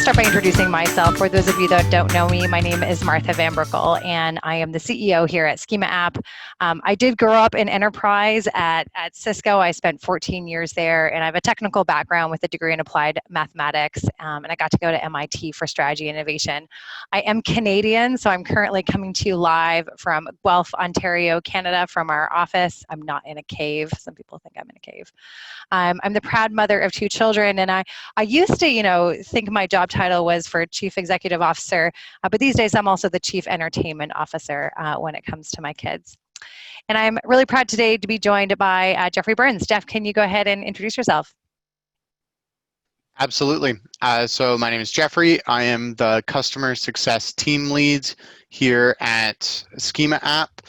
start by introducing myself. For those of you that don't know me, my name is Martha Van Berkel, and I am the CEO here at Schema App. I did grow up in enterprise at Cisco. I spent 14 years there, and I have a technical background with a degree in applied mathematics, and I got to go to MIT for strategy and innovation. I am Canadian, so I'm currently coming to you live from Guelph, Ontario, Canada, from our office. I'm not in a cave. Some people think I'm in a cave. I'm the proud mother of 2 children, and I used to, think my job title was for Chief Executive Officer, but these days I'm also the Chief Entertainment Officer when it comes to my kids. And I'm really proud today to be joined by Jeffrey Burns. Jeff, can you go ahead and introduce yourself? Absolutely. So my name is Jeffrey. I am the Customer Success Team Lead here at Schema App.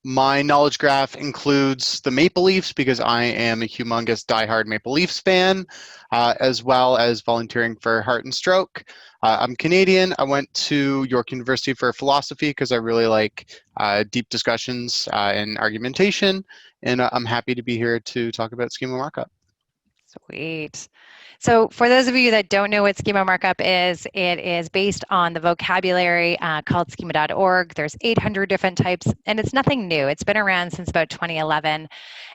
My knowledge graph includes the Maple Leafs because I am a humongous diehard Maple Leafs fan, as well as volunteering for Heart and Stroke. I'm Canadian. I went to York University for philosophy because I really like deep discussions and argumentation, and I'm happy to be here to talk about schema markup. Sweet. So for those of you that don't know what schema markup is, it is based on the vocabulary called schema.org. There's 800 different types, and it's nothing new. It's been around since about 2011.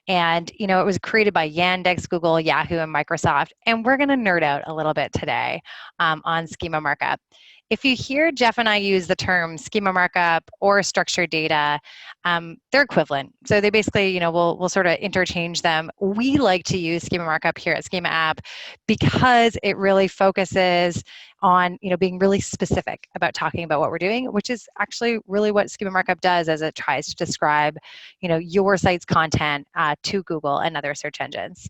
And, it was created by Yandex, Google, Yahoo, and Microsoft. And we're going to nerd out a little bit today on schema markup. If you hear Jeff and I use the term schema markup or structured data, they're equivalent. So they basically, we'll sort of interchange them. We like to use schema markup here at Schema App because it really focuses on, being really specific about talking about what we're doing, which is actually really what schema markup does, as it tries to describe, your site's content to Google and other search engines.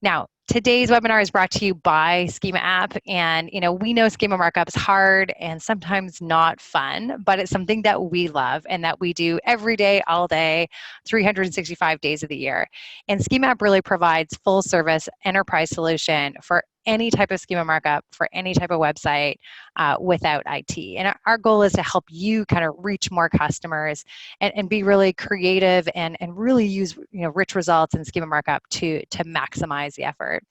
Now, today's webinar is brought to you by Schema App, and we know schema markup is hard and sometimes not fun, but it's something that we love and that we do every day, all day, 365 days of the year. And Schema App really provides full service enterprise solution for any type of schema markup for any type of website without IT. And our goal is to help you kind of reach more customers and be really creative and really use rich results in schema markup to maximize the effort.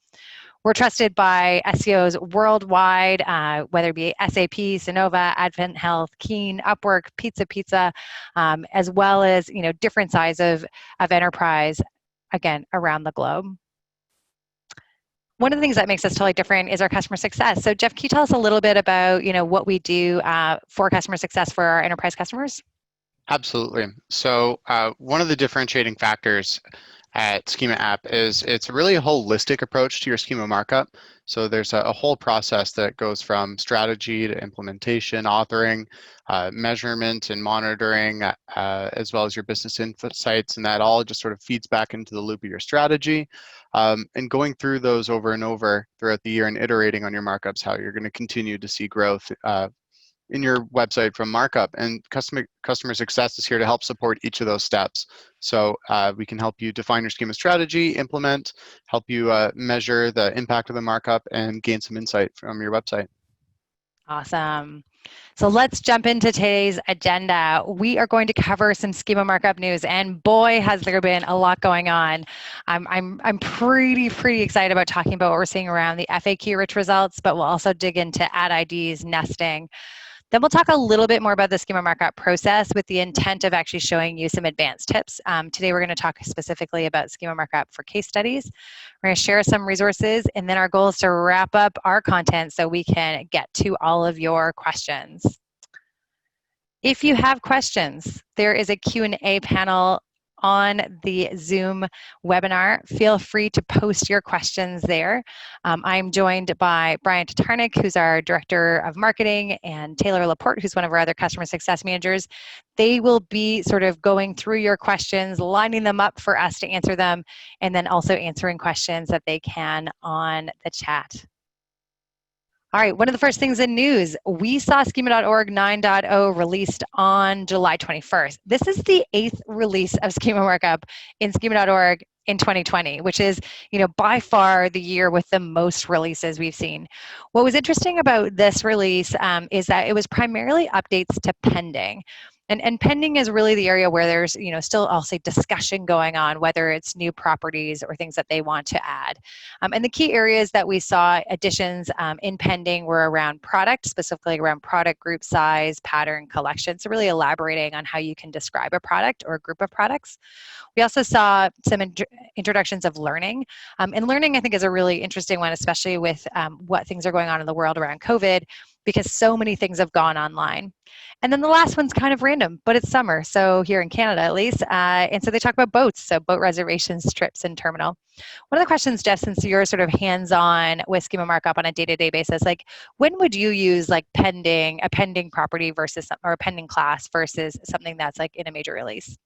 We're trusted by SEOs worldwide, whether it be SAP, Sonova, Advent Health, Keen, Upwork, Pizza, as well as different size of enterprise, again, around the globe. One of the things that makes us totally different is our customer success. So Jeff, can you tell us a little bit about what we do for customer success for our enterprise customers? Absolutely. So one of the differentiating factors at Schema App is it's really a holistic approach to your schema markup. So there's a whole process that goes from strategy to implementation, authoring, measurement and monitoring, as well as your business insights, and that all just sort of feeds back into the loop of your strategy. And going through those over and over throughout the year and iterating on your markups, how you're going to continue to see growth in your website from markup. And customer success is here to help support each of those steps. So we can help you define your schema strategy, implement, help you measure the impact of the markup, and gain some insight from your website. Awesome. So let's jump into today's agenda. We are going to cover some schema markup news, and boy, has there been a lot going on. I'm pretty excited about talking about what we're seeing around the FAQ rich results, but we'll also dig into ad IDs, nesting. Then we'll talk a little bit more about the schema markup process with the intent of actually showing you some advanced tips. Today, we're going to talk specifically about schema markup for case studies. We're going to share some resources, and then our goal is to wrap up our content so we can get to all of your questions. If you have questions, there is a Q&A panel on the Zoom webinar. Feel free to post your questions there. I'm joined by Brian Tatarnik, who's our Director of Marketing, and Taylor Laporte, who's one of our other customer success managers. They will be sort of going through your questions, lining them up for us to answer them, and then also answering questions that they can on the chat. All right, one of the first things in news, we saw schema.org 9.0 released on July 21st. This is the 8th release of schema markup in schema.org in 2020, which is, by far the year with the most releases we've seen. What was interesting about this release is that it was primarily updates to pending. And pending is really the area where there's, still, I'll say, discussion going on, whether it's new properties or things that they want to add. And the key areas that we saw additions in pending were around product, specifically around product group size, pattern, collection. So really elaborating on how you can describe a product or a group of products. We also saw some introductions of learning. And learning, I think, is a really interesting one, especially with what things are going on in the world around COVID, because so many things have gone online. And then the last one's kind of random, but it's summer, so here in Canada at least. And so they talk about boats, so boat reservations, trips, and terminal. One of the questions, Jess, since you're sort of hands-on with schema markup on a day-to-day basis, like when would you use like a pending property versus or a pending class versus something that's like in a major release?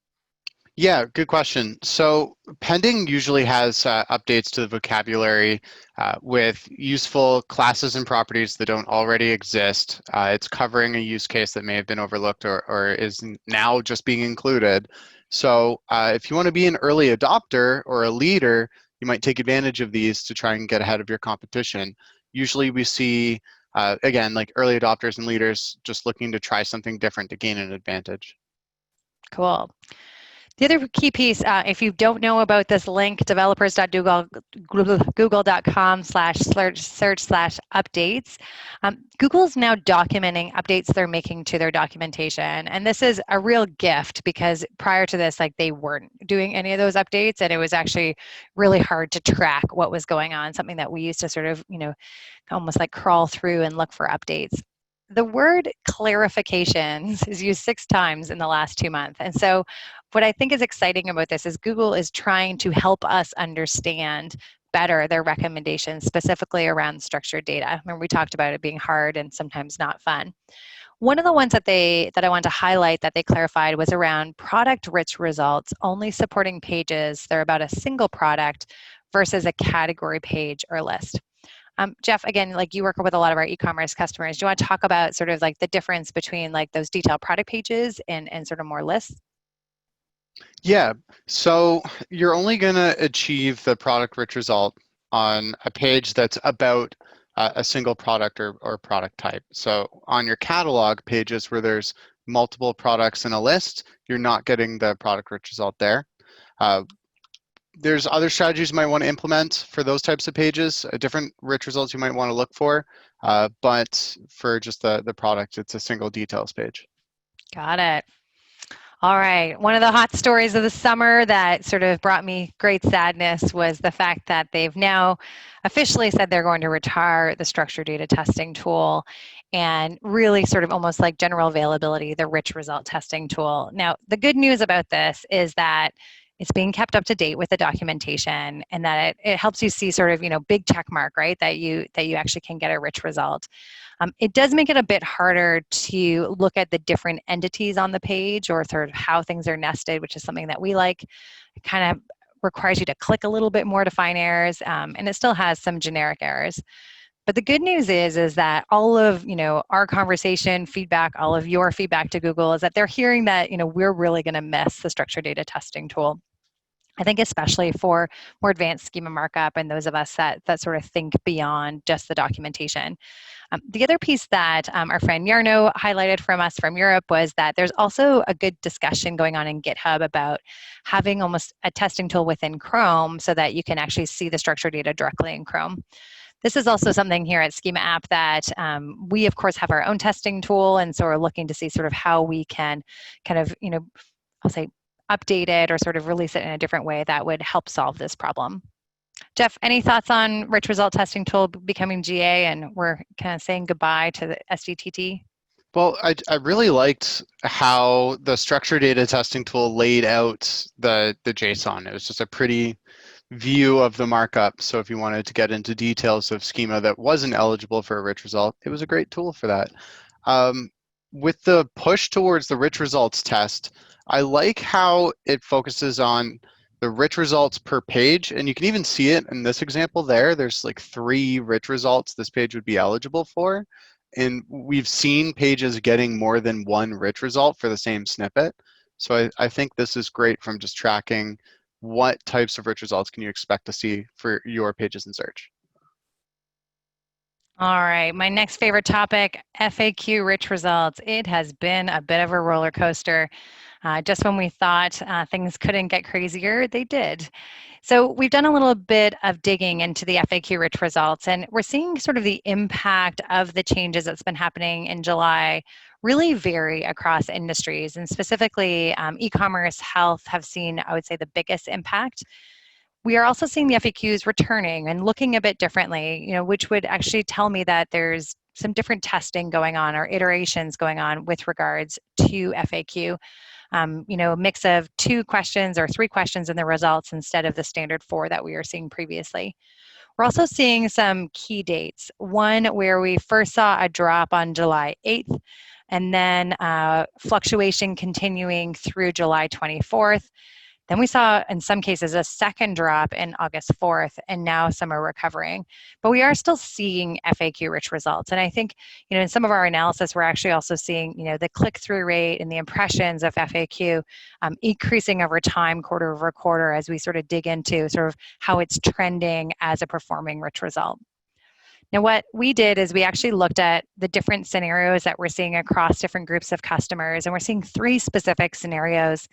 Yeah, good question. So pending usually has updates to the vocabulary with useful classes and properties that don't already exist. It's covering a use case that may have been overlooked or is now just being included. So if you want to be an early adopter or a leader, you might take advantage of these to try and get ahead of your competition. Usually we see, again, like early adopters and leaders just looking to try something different to gain an advantage. Cool. The other key piece, if you don't know about this link, developers.google.com/search/updates, Google's now documenting updates they're making to their documentation. And this is a real gift because prior to this, like they weren't doing any of those updates, and it was actually really hard to track what was going on, something that we used to sort of, almost like crawl through and look for updates. The word clarifications is used 6 times in the last 2 months. And so what I think is exciting about this is Google is trying to help us understand better their recommendations, specifically around structured data. Remember, we talked about it being hard and sometimes not fun. One of the ones that I wanted to highlight that they clarified was around product-rich results, only supporting pages that are about a single product versus a category page or list. Jeff, again, like you work with a lot of our e-commerce customers. Do you want to talk about sort of like the difference between like those detailed product pages and sort of more lists? Yeah, so you're only going to achieve the product rich result on a page that's about a single product or product type. So on your catalog pages where there's multiple products in a list, you're not getting the product rich result there. There's other strategies you might want to implement for those types of pages, different rich results you might want to look for, but for just the product, it's a single details page. Got it. All right. One of the hot stories of the summer that sort of brought me great sadness was the fact that they've now officially said they're going to retire the structured data testing tool and really sort of almost like general availability, the rich result testing tool. Now, the good news about this is that it's being kept up to date with the documentation and that it helps you see sort of, big check mark, right? That you actually can get a rich result. It does make it a bit harder to look at the different entities on the page or sort of how things are nested, which is something that we like. It kind of requires you to click a little bit more to find errors, and it still has some generic errors. But the good news is that all of our conversation feedback, all of your feedback to Google is that they're hearing that we're really going to miss the structured data testing tool. I think especially for more advanced schema markup and those of us that sort of think beyond just the documentation. The other piece that our friend Jarno highlighted from us from Europe was that there's also a good discussion going on in GitHub about having almost a testing tool within Chrome so that you can actually see the structured data directly in Chrome. This is also something here at Schema App that we, of course, have our own testing tool, and so we're looking to see sort of how we can kind of, I'll say, update it or sort of release it in a different way that would help solve this problem. Jeff, any thoughts on rich result testing tool becoming GA and we're kind of saying goodbye to the SDTT? Well, I really liked how the structured data testing tool laid out the JSON. It was just a pretty view of the markup. So if you wanted to get into details of schema that wasn't eligible for a rich result, it was a great tool for that. With the push towards the rich results test, I like how it focuses on the rich results per page, and you can even see it in this example there. There's like 3 rich results this page would be eligible for, and we've seen pages getting more than 1 rich result for the same snippet. So I think this is great from just tracking what types of rich results can you expect to see for your pages in search. All right, my next favorite topic, FAQ rich results. It has been a bit of a roller coaster. Just when we thought things couldn't get crazier, they did. So we've done a little bit of digging into the FAQ rich results, and we're seeing sort of the impact of the changes that's been happening in July really vary across industries, and specifically e-commerce, health have seen, I would say, the biggest impact. We are also seeing the FAQs returning and looking a bit differently, which would actually tell me that there's some different testing going on or iterations going on with regards to FAQ. A mix of 2 questions or 3 questions in the results instead of the standard 4 that we were seeing previously. We're also seeing some key dates. One where we first saw a drop on July 8th, and then fluctuation continuing through July 24th. Then we saw, in some cases, a second drop in August 4th, and now some are recovering. But we are still seeing FAQ-rich results. And I think, in some of our analysis, we're actually also seeing, the click-through rate and the impressions of FAQ increasing over time, quarter over quarter, as we sort of dig into sort of how it's trending as a performing rich result. Now, what we did is we actually looked at the different scenarios that we're seeing across different groups of customers, and we're seeing 3 specific scenarios.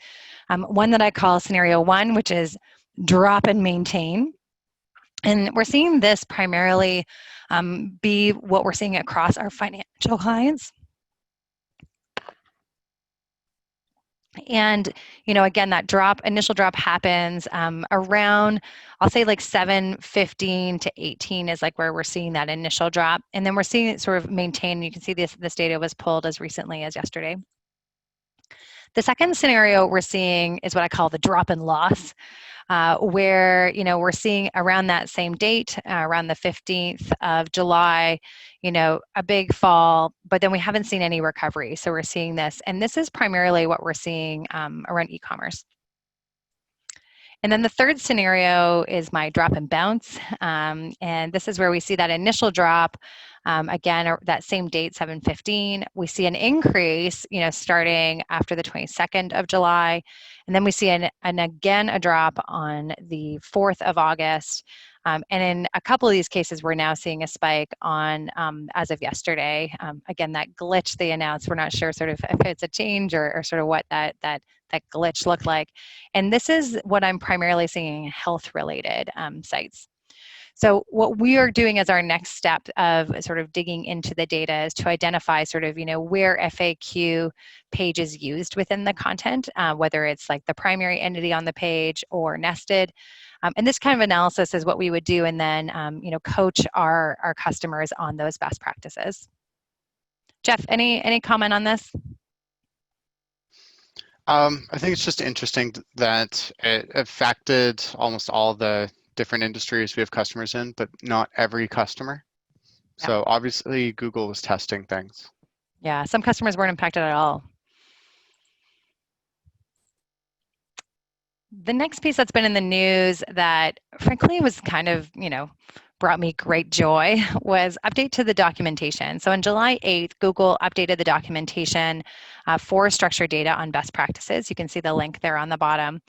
One that I call scenario 1, which is drop and maintain. And we're seeing this primarily be what we're seeing across our financial clients. And, again, that initial drop happens around, I'll say like 7:15 to 18 is like where we're seeing that initial drop. And then we're seeing it sort of maintain. You can see this data was pulled as recently as yesterday. The second scenario we're seeing is what I call the drop and loss. Where we're seeing around that same date, around the 15th of July, a big fall, but then we haven't seen any recovery. So we're seeing this, and this is primarily what we're seeing around e-commerce. And then the third scenario is my drop and bounce. And this is where we see that initial drop, again, that same date, 7:15. We see an increase, starting after the 22nd of July. And then we see again a drop on the 4th of August. And in a couple of these cases, we're now seeing a spike on, as of yesterday. Again, that glitch they announced, we're not sure sort of if it's a change or sort of what that glitch looked like. And this is what I'm primarily seeing in health-related sites. So what we are doing as our next step of sort of digging into the data is to identify sort of, where FAQ page is used within the content, whether it's like the primary entity on the page or nested. And this kind of analysis is what we would do, and then, coach our customers on those best practices. Jeff, any comment on this? I think it's just interesting that it affected almost all the different industries we have customers in, but not every customer. Yeah. So obviously Google was testing things. Yeah, some customers weren't impacted at all. The next piece that's been in the news that frankly was kind of, brought me great joy was update to the documentation. So on July 8th, Google updated the documentation for structured data on best practices. You can see the link there on the bottom.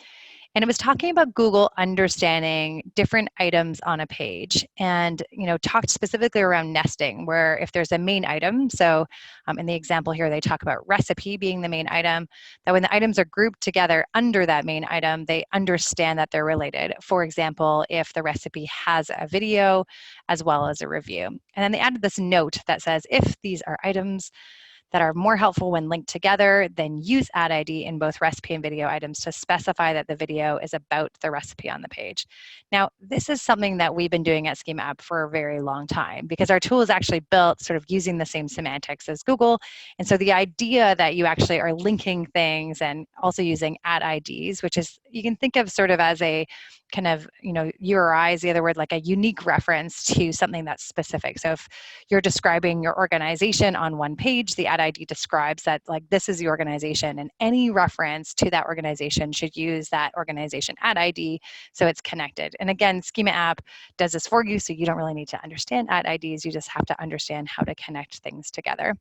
And it was talking about Google understanding different items on a page, and talked specifically around nesting, where if there's a main item, so in the example here they talk about recipe being the main item, that when the items are grouped together under that main item, they understand that they're related. For example, if the recipe has a video as well as a review. And then they added this note that says, if these are items that are more helpful when linked together, then use ad ID in both recipe and video items to specify that the video is about the recipe on the page. Now, this is something that we've been doing at Schema App for a very long time, because our tool is actually built sort of using the same semantics as Google. And so the idea that you actually are linking things and also using ad IDs, which is, you can think of sort of as a kind of, URI is the other word, like a unique reference to something that's specific. So if you're describing your organization on one page, the ad ID describes that, like, this is the organization, and any reference to that organization should use that organization ad ID so it's connected. And again, Schema App does this for you, so you don't really need to understand ad IDs, you just have to understand how to connect things together.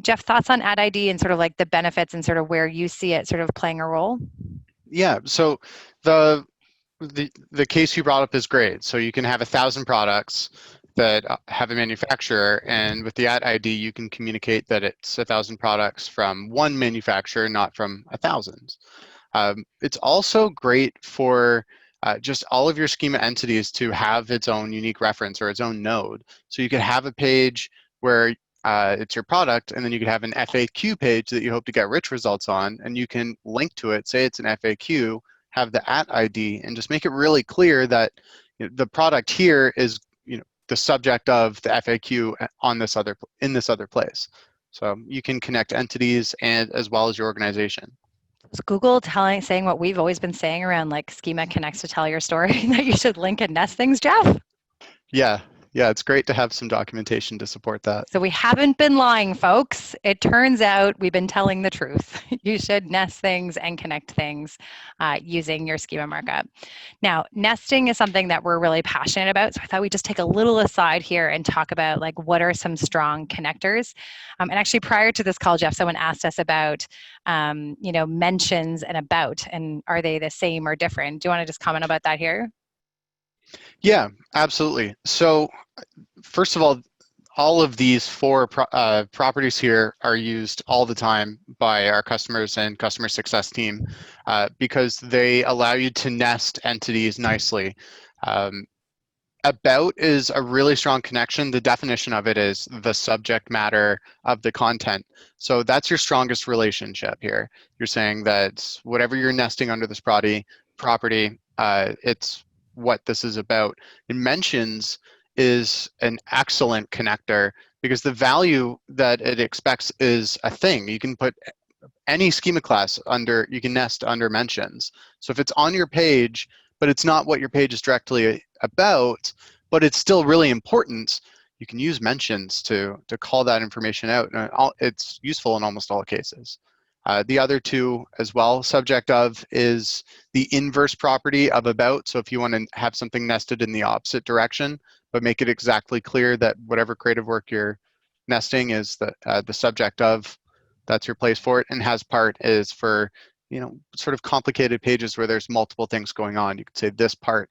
Jeff, thoughts on ad ID and sort of like the benefits and sort of where you see it sort of playing a role? Yeah, so the case you brought up is great. So you can have 1,000 products. that have a manufacturer, and with the at ID, you can communicate that it's 1,000 products from one manufacturer, not from 1,000. It's also great for just all of your schema entities to have its own unique reference or its own node. So you could have a page where it's your product, and then you could have an FAQ page that you hope to get rich results on, and you can link to it, say it's an FAQ, have the at ID, and just make it really clear that the product here is the subject of the FAQ on this other in this other place. So you can connect entities and as well as your organization. Is Google saying what we've always been saying around like schema connects to tell your story, that you should link and nest things, Jeff? Yeah, it's great to have some documentation to support that. So we haven't been lying, folks. It turns out we've been telling the truth. You should nest things and connect things using your schema markup. Now, nesting is something that we're really passionate about. So I thought we'd just take a little aside here and talk about like what are some strong connectors. And actually, prior to this call, Jeff, someone asked us about mentions and about, and are they the same or different? Do you want to just comment about that here? Yeah, absolutely. So first of all of these four properties here are used all the time by our customers and customer success team because they allow you to nest entities nicely. About is a really strong connection. The definition of it is the subject matter of the content. So that's your strongest relationship here. You're saying that whatever you're nesting under this property, it's what this is about. And mentions is an excellent connector because the value that it expects is a thing. You can put any schema class under, you can nest under mentions. So if it's on your page, but it's not what your page is directly about, but it's still really important, you can use mentions to call that information out. And it's useful in almost all cases. The other two as well, subject of is the inverse property of about. So if you want to have something nested in the opposite direction, but make it exactly clear that whatever creative work you're nesting is the subject of, that's your place for it. And has part is for sort of complicated pages where there's multiple things going on. You could say this part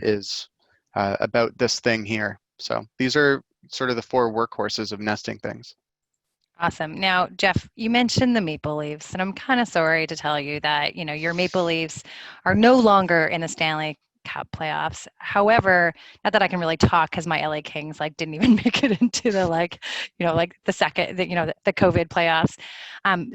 is about this thing here. So these are sort of the four workhorses of nesting things. Awesome. Now, Jeff, you mentioned the Maple Leafs, and I'm kind of sorry to tell you that, your Maple Leafs are no longer in the Stanley Cup playoffs. However, not that I can really talk because my LA Kings didn't even make it into the the second, the COVID playoffs.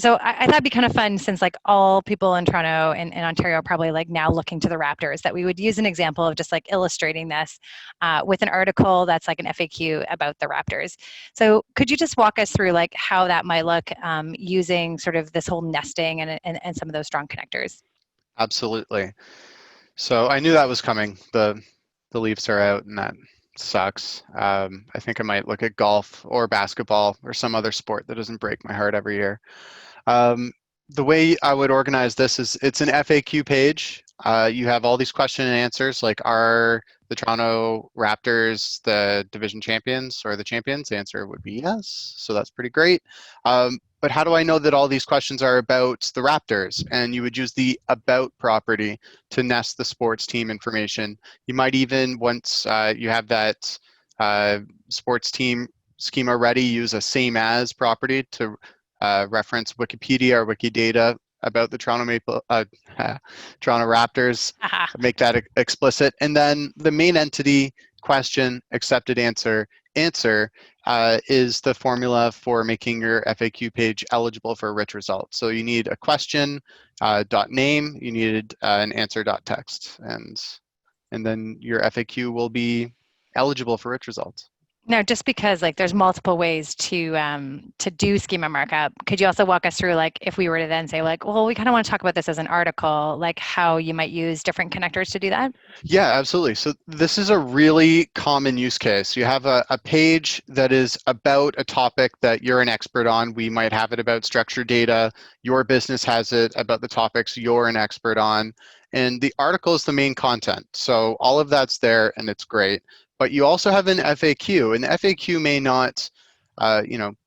So I thought it'd be kind of fun since all people in Toronto and Ontario are probably now looking to the Raptors, that we would use an example of just illustrating this with an article that's an FAQ about the Raptors. So could you just walk us through how that might look using sort of this whole nesting and some of those strong connectors? Absolutely. So I knew that was coming. The Leafs are out, and that sucks. I think I might look at golf or basketball or some other sport that doesn't break my heart every year. The way I would organize this is it's an FAQ page. You have all these question and answers, like are the Toronto Raptors the division champions or the champions? The answer would be yes, so that's pretty great. But how do I know that all these questions are about the Raptors? And you would use the about property to nest the sports team information. You might even, once you have that sports team schema ready, use a same as property to reference Wikipedia or Wikidata about the Toronto Raptors, make that explicit. And then the main entity, question, accepted answer is the formula for making your FAQ page eligible for a rich result. So you need a question dot name, you needed an answer dot text, and then your FAQ will be eligible for rich results. Now, just because there's multiple ways to do schema markup, could you also walk us through if we were to then say well, we kind of want to talk about this as an article, how you might use different connectors to do that? Yeah, absolutely. So this is a really common use case. You have a page that is about a topic that you're an expert on. We might have it about structured data. Your business has it about the topics you're an expert on. And the article is the main content. So all of that's there and it's great. But you also have an FAQ, and the FAQ may not,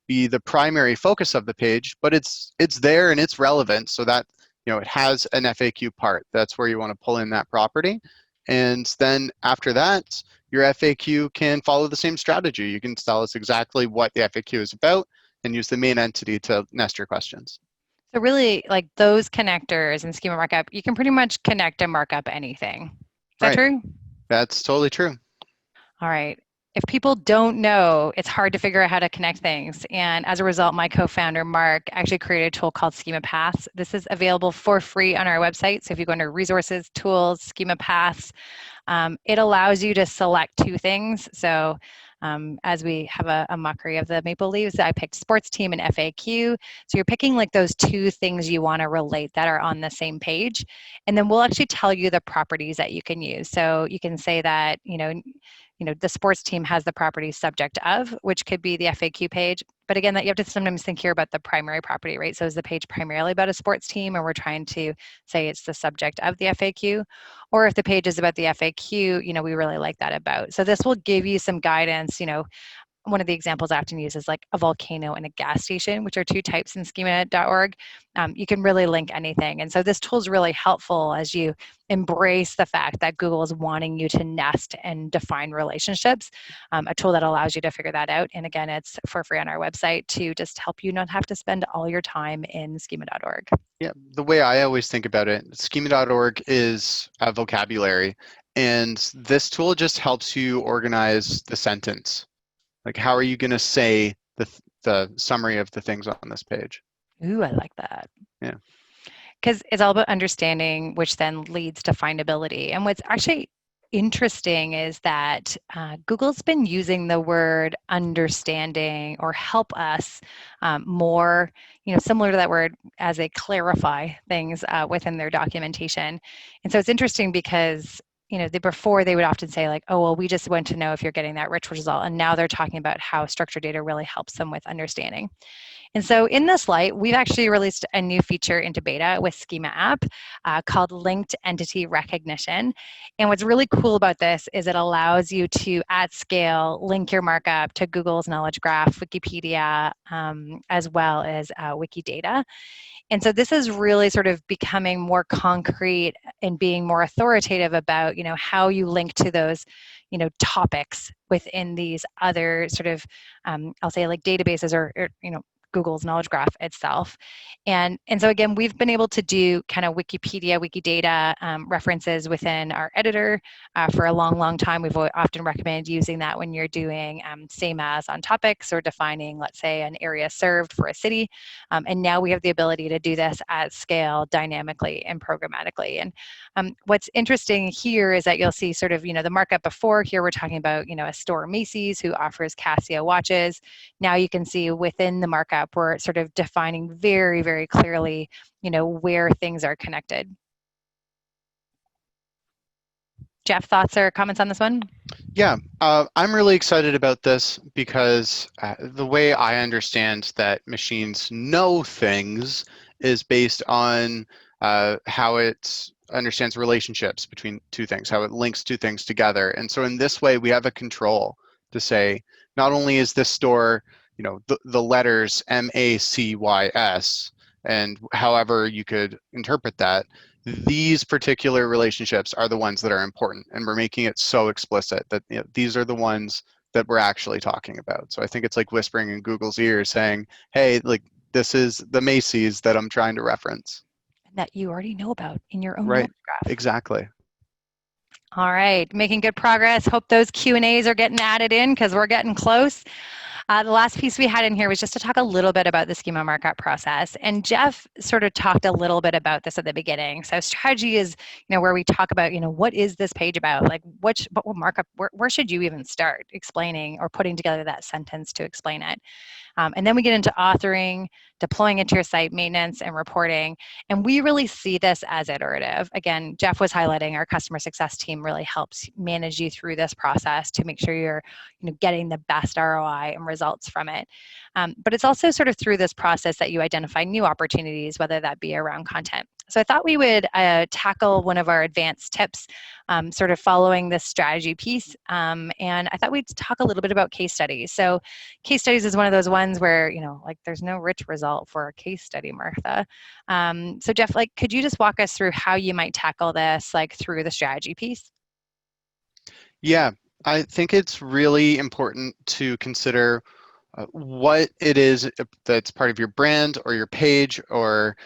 be the primary focus of the page, but it's there and it's relevant, so that it has an FAQ part. That's where you want to pull in that property. And then after that, your FAQ can follow the same strategy. You can tell us exactly what the FAQ is about and use the main entity to nest your questions. So really, like those connectors in schema markup, you can pretty much connect and markup anything. Is that Right. true? That's totally true. All right. If people don't know, it's hard to figure out how to connect things. And as a result, my co-founder, Mark, actually created a tool called Schema Paths. This is available for free on our website. So if you go under resources, tools, Schema Paths, it allows you to select two things. So as we have a mockery of the maple leaves, I picked sports team and FAQ. So you're picking like those two things you want to relate that are on the same page. And then we'll actually tell you the properties that you can use. So you can say that, the sports team has the property subject of, which could be the FAQ page. But again, that you have to sometimes think here about the primary property, right? So is the page primarily about a sports team, or we're trying to say it's the subject of the FAQ? Or if the page is about the FAQ, we really like that about. So this will give you some guidance. One of the examples I often use is like a volcano and a gas station, which are two types in schema.org. You can really link anything. And so this tool is really helpful as you embrace the fact that Google is wanting you to nest and define relationships, a tool that allows you to figure that out. And again, it's for free on our website to just help you not have to spend all your time in schema.org. Yeah, the way I always think about it, schema.org is a vocabulary, and this tool just helps you organize the sentence. Like, how are you going to say the summary of the things on this page? Ooh, I like that. Yeah. Because it's all about understanding, which then leads to findability. And what's actually interesting is that Google's been using the word understanding or help us more, similar to that word as they clarify things within their documentation. And so it's interesting because before they would often say like, oh, well, we just want to know if you're getting that rich result. And now they're talking about how structured data really helps them with understanding. And so in this light, we've actually released a new feature into beta with Schema App called Linked Entity Recognition. And what's really cool about this is it allows you to, at scale, link your markup to Google's Knowledge Graph, Wikipedia, as well as Wikidata. And so this is really sort of becoming more concrete and being more authoritative about, how you link to those, topics within these other sort of, I'll say like databases or Google's Knowledge Graph itself. And so again, we've been able to do kind of Wikipedia, Wikidata references within our editor for a long, long time. We've often recommended using that when you're doing same as on topics or defining, let's say, an area served for a city. And now we have the ability to do this at scale dynamically and programmatically. And what's interesting here is that you'll see sort of, the markup before. Here we're talking about, a store, Macy's, who offers Casio watches. Now you can see within the markup, we're sort of defining very, very clearly, where things are connected. Jeff, thoughts or comments on this one? Yeah, I'm really excited about this because the way I understand that machines know things is based on how it understands relationships between two things, how it links two things together. And so in this way, we have a control to say, not only is this store, the letters MACYS, and however you could interpret that, these particular relationships are the ones that are important, and we're making it so explicit that these are the ones that we're actually talking about. So I think it's like whispering in Google's ear saying, hey, like this is the Macy's that I'm trying to reference. That you already know about in your own Right, knowledge graph. exactly. All right, making good progress. Hope those Q&As are getting added in because we're getting close. The last piece we had in here was just to talk a little bit about the schema markup process. And Jeff sort of talked a little bit about this at the beginning. So strategy is, where we talk about, what is this page about? Like what markup, where should you even start explaining or putting together that sentence to explain it? And then we get into authoring, deploying into your site, maintenance, and reporting. And we really see this as iterative. Again, Jeff was highlighting our customer success team really helps manage you through this process to make sure you're getting the best ROI and results from it. But it's also sort of through this process that you identify new opportunities, whether that be around content. So I thought we would tackle one of our advanced tips, sort of following this strategy piece. And I thought we'd talk a little bit about case studies. So case studies is one of those ones where, like there's no rich result for a case study, Martha. So Jeff, could you just walk us through how you might tackle this, through the strategy piece? Yeah, I think it's really important to consider what it is that's part of your brand or your page or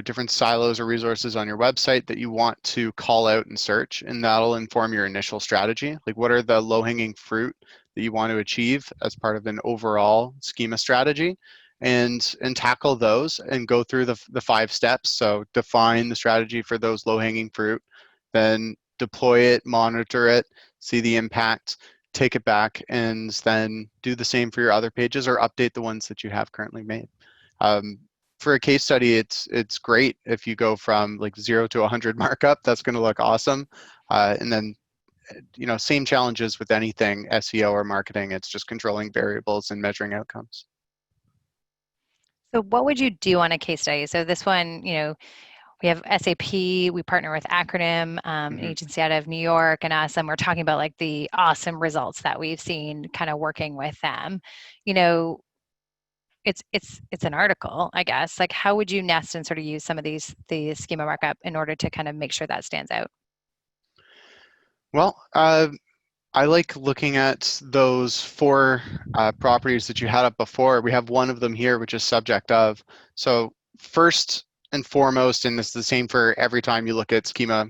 different silos or resources on your website that you want to call out and search, and that'll inform your initial strategy. Like, what are the low-hanging fruit that you want to achieve as part of an overall schema strategy, and tackle those and go through the 5 steps. So define the strategy for those low-hanging fruit, then deploy it, monitor it, see the impact, take it back, and then do the same for your other pages or update the ones that you have currently made. Um, for a case study, it's great if you go from like 0 to 100 markup. That's going to look awesome. And then, same challenges with anything SEO or marketing. It's just controlling variables and measuring outcomes. So what would you do on a case study? So this one, we have SAP, we partner with Acronym, an Mm-hmm. agency out of New York, and us, and we're talking about like the awesome results that we've seen kind of working with them. You know, it's an article, I guess. Like, how would you nest and sort of use some of the schema markup in order to kind of make sure that stands out? Well, I like looking at those 4 properties that you had up before. We have one of them here, which is subject of. So first and foremost, and this is the same for every time you look at schema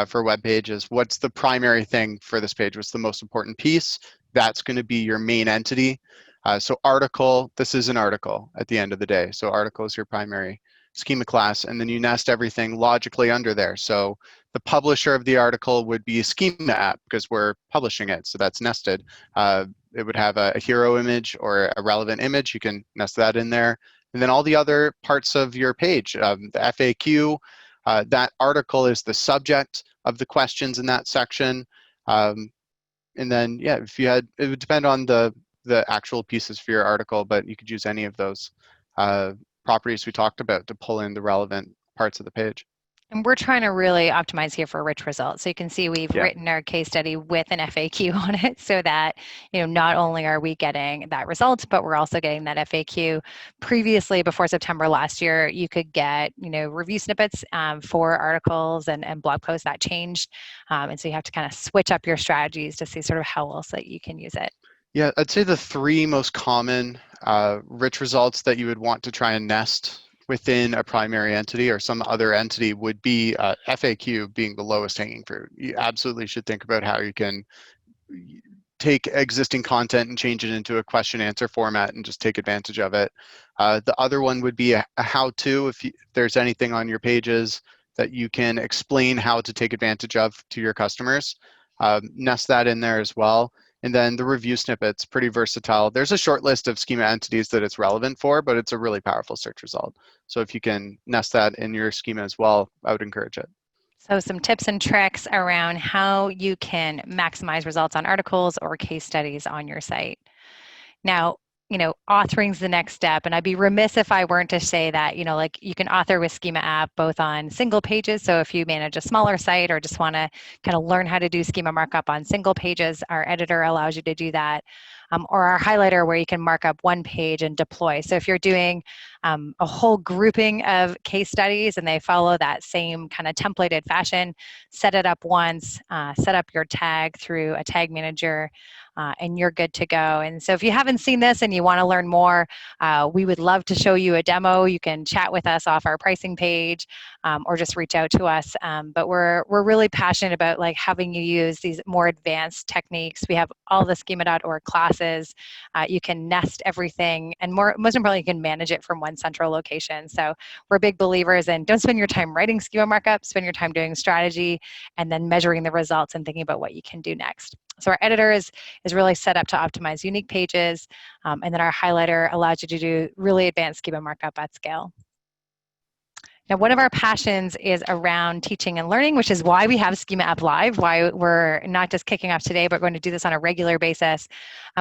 for web pages, what's the primary thing for this page? What's the most important piece? That's going to be your main entity. So article, this is an article at the end of the day. So article is your primary schema class, and then you nest everything logically under there. So the publisher of the article would be a Schema App because we're publishing it, so that's nested. It would have a hero image or a relevant image. You can nest that in there. And then all the other parts of your page, the FAQ, that article is the subject of the questions in that section. And then, yeah, if you had, it would depend on the actual pieces for your article, but you could use any of those properties we talked about to pull in the relevant parts of the page. And we're trying to really optimize here for rich results. So you can see we've Yeah. written our case study with an FAQ on it so that, not only are we getting that result, but we're also getting that FAQ. Previously, before September last year, you could get, review snippets for articles and blog posts. That changed. And so you have to kind of switch up your strategies to see sort of how else that you can use it. Yeah, I'd say the 3 most common rich results that you would want to try and nest within a primary entity or some other entity would be FAQ being the lowest hanging fruit. You absolutely should think about how you can take existing content and change it into a question answer format and just take advantage of it. The other one would be a how-to. If there's anything on your pages that you can explain how to take advantage of to your customers, nest that in there as well. And then the review snippet's pretty versatile. There's a short list of schema entities that it's relevant for, but it's a really powerful search result. So if you can nest that in your schema as well, I would encourage it. So some tips and tricks around how you can maximize results on articles or case studies on your site. Now, authoring's the next step. And I'd be remiss if I weren't to say that, like you can author with Schema App both on single pages. So if you manage a smaller site or just want to kind of learn how to do schema markup on single pages, our editor allows you to do that. Or our highlighter where you can mark up one page and deploy. So if you're doing a whole grouping of case studies and they follow that same kind of templated fashion, set it up once, set up your tag through a tag manager, and you're good to go. And so if you haven't seen this and you want to learn more, we would love to show you a demo. You can chat with us off our pricing page or just reach out to us. But we're really passionate about like having you use these more advanced techniques. We have all the schema.org classes. You can nest everything, and most importantly, you can manage it from one central location. So we're big believers in don't spend your time writing schema markup, spend your time doing strategy and then measuring the results and thinking about what you can do next. So our editor is really set up to optimize unique pages, and then our highlighter allows you to do really advanced schema markup at scale. Now, one of our passions is around teaching and learning, which is why we have Schema App Live, why we're not just kicking off today, but going to do this on a regular basis.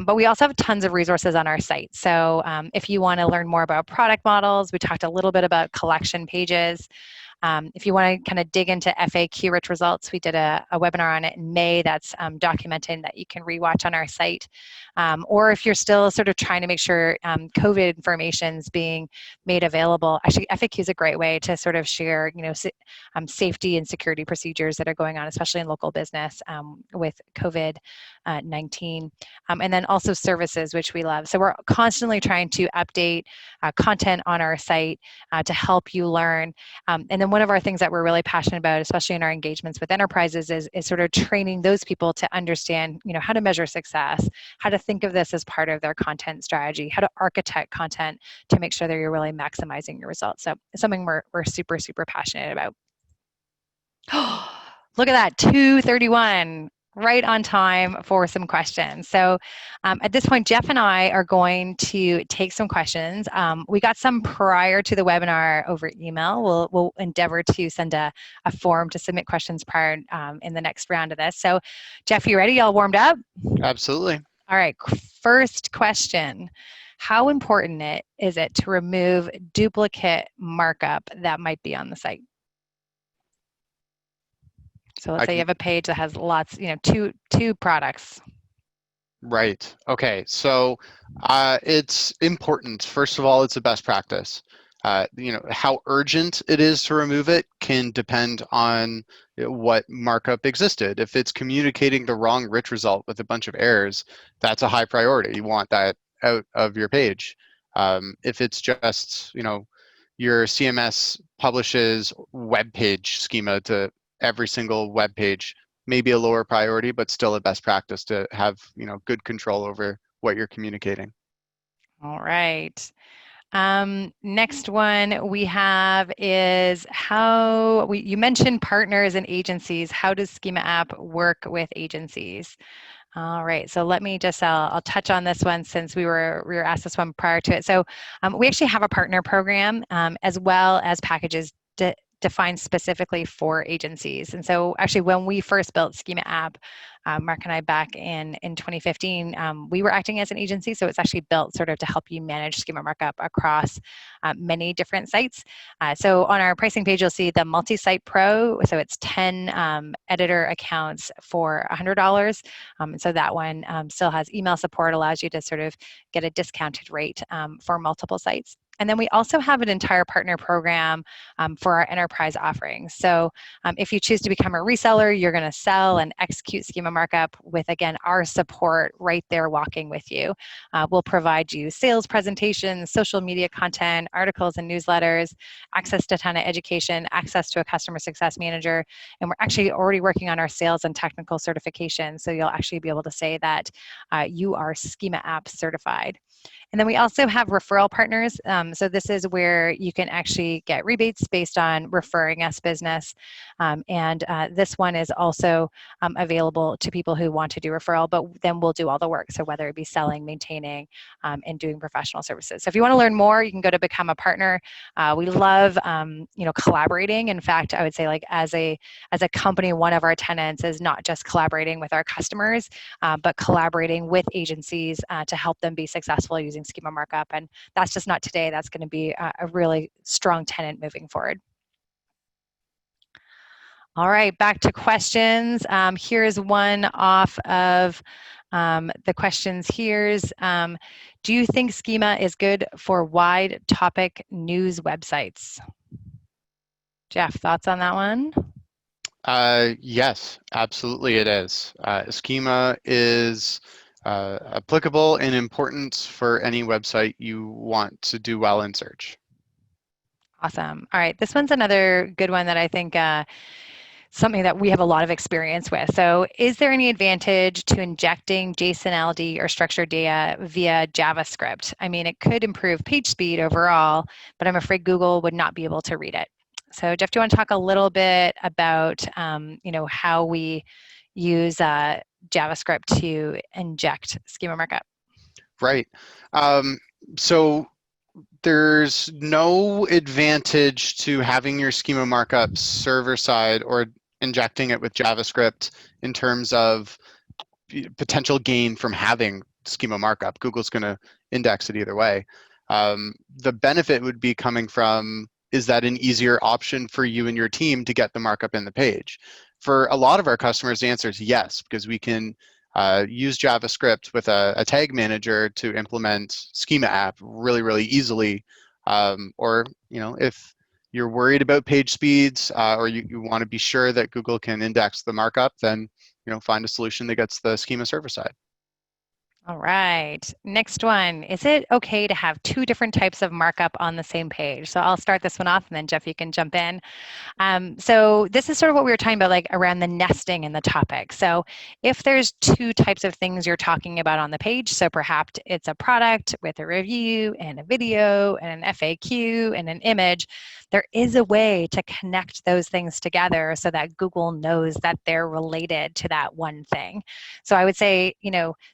But we also have tons of resources on our site. So if you want to learn more about product models, we talked a little bit about collection pages. If you want to kind of dig into FAQ rich results, we did a webinar on it in May that's documented that you can rewatch on our site. Or if you're still sort of trying to make sure COVID information is being made available, actually FAQ is a great way to sort of share, safety and security procedures that are going on, especially in local business with COVID-19. And then also services, which we love. So we're constantly trying to update content on our site to help you learn. And then one of our things that we're really passionate about, especially in our engagements with enterprises, is sort of training those people to understand, how to measure success, how to think of this as part of their content strategy, how to architect content to make sure that you're really maximizing your results. So it's something we're super, super passionate about. Look at that, 2:31. Right on time for some questions. So at this point, Jeff and I are going to take some questions. We got some prior to the webinar over email. We'll endeavor to send a form to submit questions prior in the next round of this. So Jeff, you ready? All warmed up? Absolutely. All right, first question. How important is it to remove duplicate markup that might be on the site? So let's say you have a page that has lots, two products. Right. Okay. So it's important. First of all, it's a best practice. How urgent it is to remove it can depend on what markup existed. If it's communicating the wrong rich result with a bunch of errors, that's a high priority. You want that out of your page. If it's just, your CMS publishes web page schema to every single web page, maybe a lower priority, but still a best practice to have, good control over what you're communicating. All right. Next one we have is you mentioned partners and agencies. How does Schema App work with agencies? All right, so let me just, I'll touch on this one since we were asked this one prior to it. So we actually have a partner program as well as packages defined specifically for agencies. And so actually when we first built Schema App, Mark and I back in 2015, we were acting as an agency. So it's actually built sort of to help you manage schema markup across many different sites. So on our pricing page, you'll see the multi-site pro. So it's 10 editor accounts for $100. And so that one still has email support, allows you to sort of get a discounted rate for multiple sites. And then we also have an entire partner program for our enterprise offerings. So if you choose to become a reseller, you're going to sell and execute schema markup with, again, our support right there walking with you. We'll provide you sales presentations, social media content, articles and newsletters, access to a ton of education, access to a customer success manager. And we're actually already working on our sales and technical certification. So you'll actually be able to say that you are Schema App certified. And then we also have referral partners. So this is where you can actually get rebates based on referring us business. And this one is also available to people who want to do referral, but then we'll do all the work. So whether it be selling, maintaining, and doing professional services. So if you want to learn more, you can go to Become a Partner. We love, collaborating. In fact, I would say as a company, one of our tenets is not just collaborating with our customers, but collaborating with agencies to help them be successful using schema markup. And that's just not today. That's going to be a really strong tenet moving forward. All right, back to questions. Here's one off of the questions. Do you think schema is good for wide topic news websites? Jeff, thoughts on that one? Yes, absolutely it is. Schema is applicable and important for any website you want to do well in search. Awesome. All right, this one's another good one that I think something that we have a lot of experience with. So is there any advantage to injecting JSON-LD or structured data via JavaScript? I mean, it could improve page speed overall, but I'm afraid Google would not be able to read it. So Jeff, do you want to talk a little bit about, how we use JavaScript to inject schema markup? Right. So there's no advantage to having your schema markup server side or injecting it with JavaScript in terms of potential gain from having schema markup. Google's going to index it either way. The benefit would be coming from is that an easier option for you and your team to get the markup in the page? For a lot of our customers, the answer is yes, because we can use JavaScript with a tag manager to implement Schema App really, really easily. Or, if you're worried about page speeds or you want to be sure that Google can index the markup, then, find a solution that gets the schema server side. All right, next one. Is it okay to have two different types of markup on the same page? So I'll start this one off and then Jeff, you can jump in. So this is sort of what we were talking about, like around the nesting in the topic. So if there's two types of things you're talking about on the page, so perhaps it's a product with a review and a video and an FAQ and an image, there is a way to connect those things together so that Google knows that they're related to that one thing. So I would say,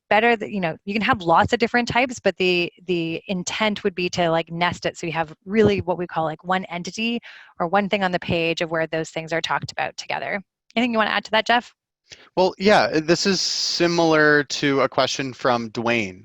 better that, you can have lots of different types, but the intent would be to like nest it so you have really what we call like one entity or one thing on the page of where those things are talked about together. Anything you want to add to that, Jeff? Well, yeah, this is similar to a question from Dwayne.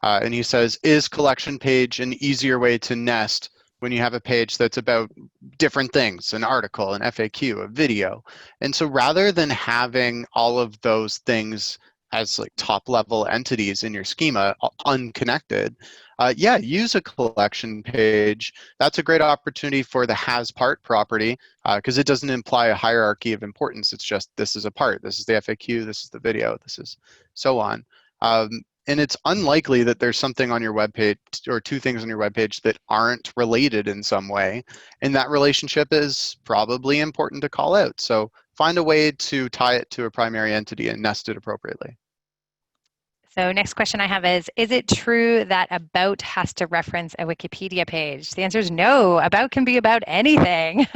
And he says, is collection page an easier way to nest when you have a page that's about different things, an article, an FAQ, a video? And so rather than having all of those things as like top level entities in your schema unconnected, use a collection page. That's a great opportunity for the has part property because it doesn't imply a hierarchy of importance. It's just this is a part, this is the FAQ, this is the video, this is so on. And it's unlikely that there's something on your webpage or two things on your webpage that aren't related in some way. And that relationship is probably important to call out. So find a way to tie it to a primary entity and nest it appropriately. So next question I have is it true that about has to reference a Wikipedia page? The answer is no. About can be about anything.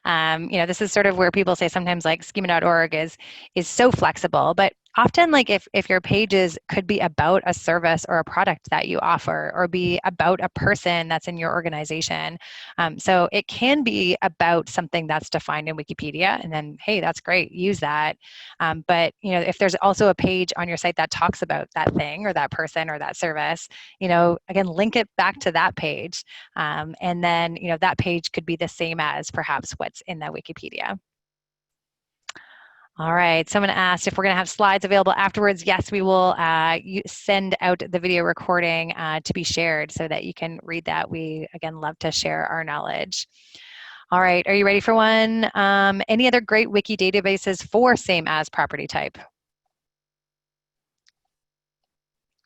This is sort of where people say sometimes like schema.org is so flexible, but often like if your pages could be about a service or a product that you offer or be about a person that's in your organization. So it can be about something that's defined in Wikipedia and then, hey, that's great, use that. But if there's also a page on your site that talks about that thing or that person or that service, again, link it back to that page. And then, that page could be the same as perhaps what's in that Wikipedia. All right, someone asked if we're going to have slides available afterwards. Yes, we will send out the video recording to be shared so that you can read that. We, again, love to share our knowledge. All right, are you ready for one? Any other great wiki databases for same as property type?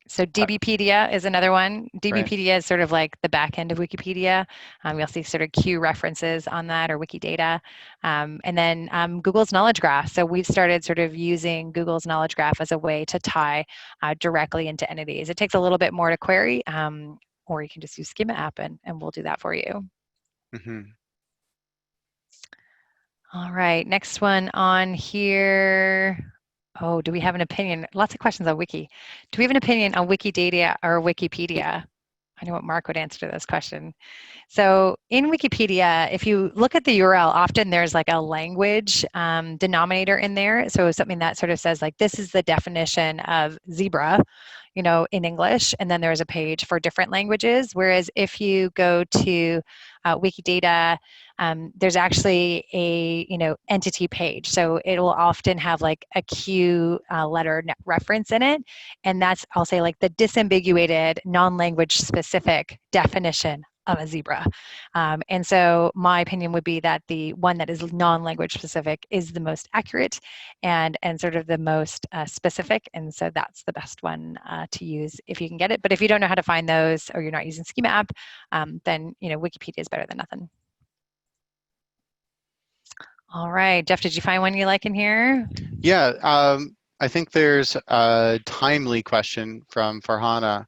So DBpedia is another one. DBpedia right. is sort of like the back end of Wikipedia. You'll see sort of Q references on that or Wikidata. And then Google's Knowledge Graph. So we've started sort of using Google's Knowledge Graph as a way to tie directly into entities. It takes a little bit more to query, or you can just use Schema App and we'll do that for you. Mm-hmm. All right, next one on here. Oh, do we have an opinion? Lots of questions on Wiki. Do we have an opinion on Wikidata or Wikipedia? I know what Mark would answer to this question. So in Wikipedia, if you look at the URL, often there's like a language denominator in there. So something that sort of says like, this is the definition of zebra, in English, and then there's a page for different languages. Whereas if you go to Wikidata, there's actually a entity page, so it will often have like a Q letter reference in it, and that's, I'll say, like the disambiguated, non-language specific definition of a zebra. And so my opinion would be that the one that is non-language specific is the most accurate and sort of the most specific, and so that's the best one to use if you can get it. But if you don't know how to find those or you're not using Schema App, then Wikipedia is better than nothing. All right, Jeff, did you find one you like in here? Yeah, I think there's a timely question from Farhana.